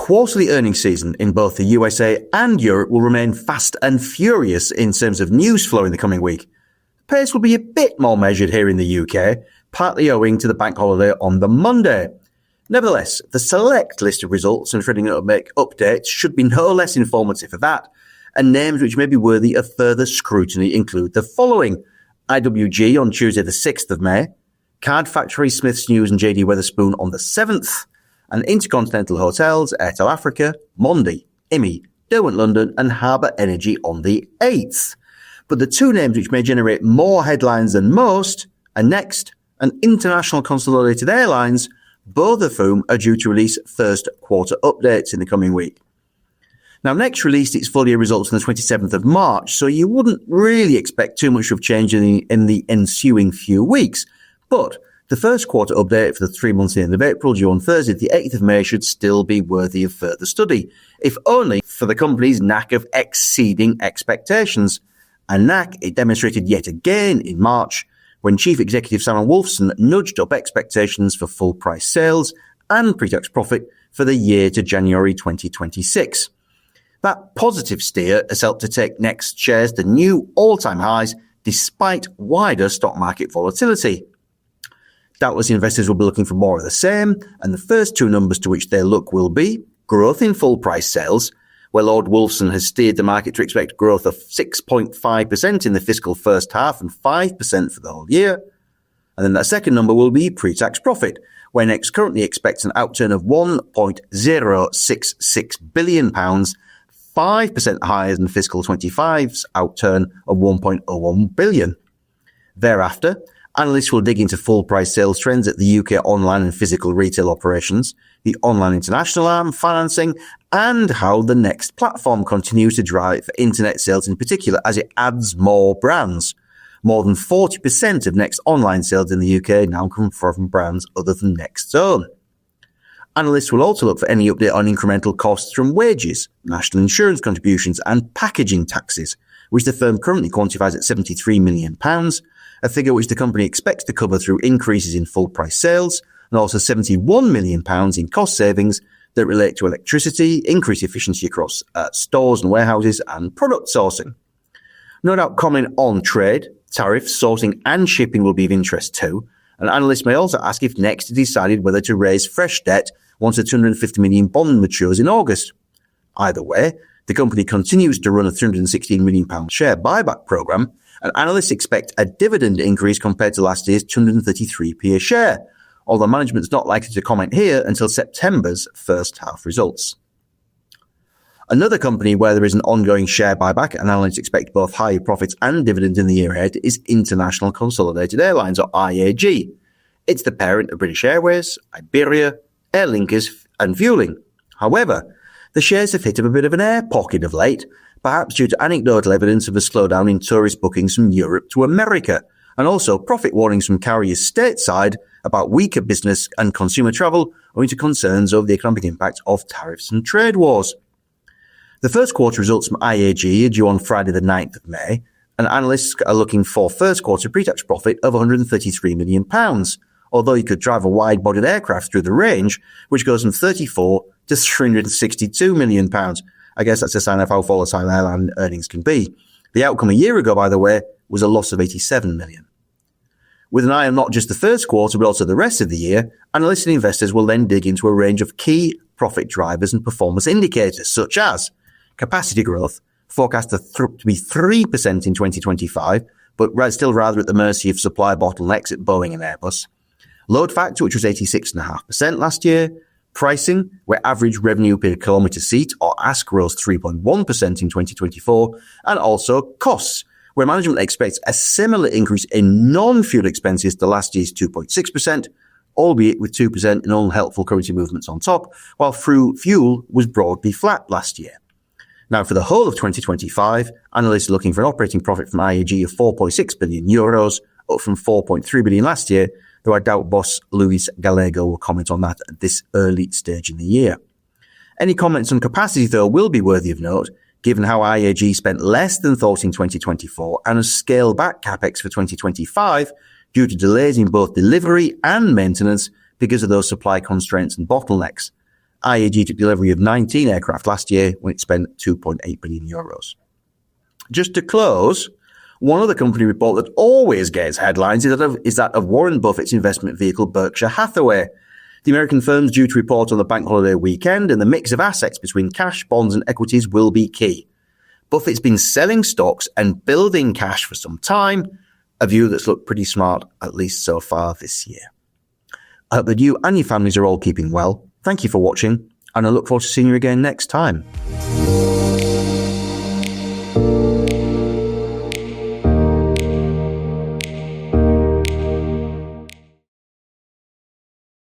quarterly earnings season in both the USA and Europe will remain fast and furious in terms of news flow in the coming week. The pace will be a bit more measured here in the UK, partly owing to the bank holiday on the Monday. Nevertheless, the select list of results and trading updates should be no less informative of that, and names which may be worthy of further scrutiny include the following: IWG on Tuesday the 6th of May, Card Factory, Smiths News and JD Wetherspoon on the 7th, and Intercontinental Hotels, Airtel Africa, Mondi, IMI, Derwent London and Harbour Energy on the 8th. But the two names which may generate more headlines than most are Next and International Consolidated Airlines, both of whom are due to release first quarter updates in the coming week. Now, Next released its full year results on the 27th of March, so you wouldn't really expect too much of change in the ensuing few weeks. But the first quarter update for the 3 months in the end of April, due on Thursday, the 8th of May, should still be worthy of further study, if only for the company's knack of exceeding expectations. A knack it demonstrated yet again in March, when Chief Executive Simon Wolfson nudged up expectations for full price sales and pre-tax profit for the year to January 2026. That positive steer has helped to take Next shares to new all-time highs despite wider stock market volatility. Doubtless investors will be looking for more of the same, and the first two numbers to which they look will be growth in full price sales, where Lord Wolfson has steered the market to expect growth of 6.5% in the fiscal first half and 5% for the whole year. And then that second number will be pre-tax profit, where Next currently expects an outturn of £1.066 billion, 5% higher than fiscal 25's outturn of £1.01 billion. Thereafter, analysts will dig into full price sales trends at the UK online and physical retail operations, the online international arm, financing, and how the Next platform continues to drive internet sales in particular as it adds more brands. More than 40% of Next online sales in the UK now come from brands other than Next's own. Analysts will also look for any update on incremental costs from wages, national insurance contributions, and packaging taxes, which the firm currently quantifies at £73 million, a figure which the company expects to cover through increases in full price sales, and also £71 million in cost savings that relate to electricity, increased efficiency across stores and warehouses, and product sourcing. No doubt comment on trade, tariffs, sourcing, and shipping will be of interest too, and analysts may also ask if Next has decided whether to raise fresh debt once a £250 million bond matures in August. Either way, the company continues to run a £316 million share buyback programme, and analysts expect a dividend increase compared to last year's 233p a share, although management's not likely to comment here until September's first half results. Another company where there is an ongoing share buyback and analysts expect both higher profits and dividends in the year ahead is International Consolidated Airlines, or IAG. It's the parent of British Airways, Iberia, Aer Lingus and Vueling. However, the shares have hit a bit of an air pocket of late, perhaps due to anecdotal evidence of a slowdown in tourist bookings from Europe to America, and also profit warnings from carriers stateside about weaker business and consumer travel owing to concerns over the economic impact of tariffs and trade wars. The first quarter results from IAG are due on Friday the 9th of May, and analysts are looking for first quarter pre-tax profit of £133 million, although you could drive a wide-bodied aircraft through the range, which goes from £34 to £362 million. I guess that's a sign of how volatile airline earnings can be. The outcome a year ago, by the way, was a loss of £87 million. With an eye on not just the first quarter, but also the rest of the year, analysts and investors will then dig into a range of key profit drivers and performance indicators, such as capacity growth, forecast to be 3% in 2025, but still rather at the mercy of supply bottlenecks at Boeing and Airbus. Load factor, which was 86.5% last year. Pricing, where average revenue per kilometre seat, or ASK, rose 3.1% in 2024. And also costs, where management expects a similar increase in non-fuel expenses to last year's 2.6%, albeit with 2% in unhelpful currency movements on top, while fuel was broadly flat last year. Now, for the whole of 2025, analysts are looking for an operating profit from IAG of €4.6 billion, up from €4.3 billion last year, though I doubt boss Luis Gallego will comment on that at this early stage in the year. Any comments on capacity, though, will be worthy of note, given how IAG spent less than thought in 2024 and has scaled back capex for 2025 due to delays in both delivery and maintenance because of those supply constraints and bottlenecks. IAG took delivery of 19 aircraft last year when it spent 2.8 billion euros. Just to close, one other company report that always gets headlines is that of Warren Buffett's investment vehicle Berkshire Hathaway. The American firm's due to report on the bank holiday weekend, and the mix of assets between cash, bonds and equities will be key. Buffett's been selling stocks and building cash for some time, a view that's looked pretty smart, at least so far this year. I hope that you and your families are all keeping well. Thank you for watching, and I look forward to seeing you again next time.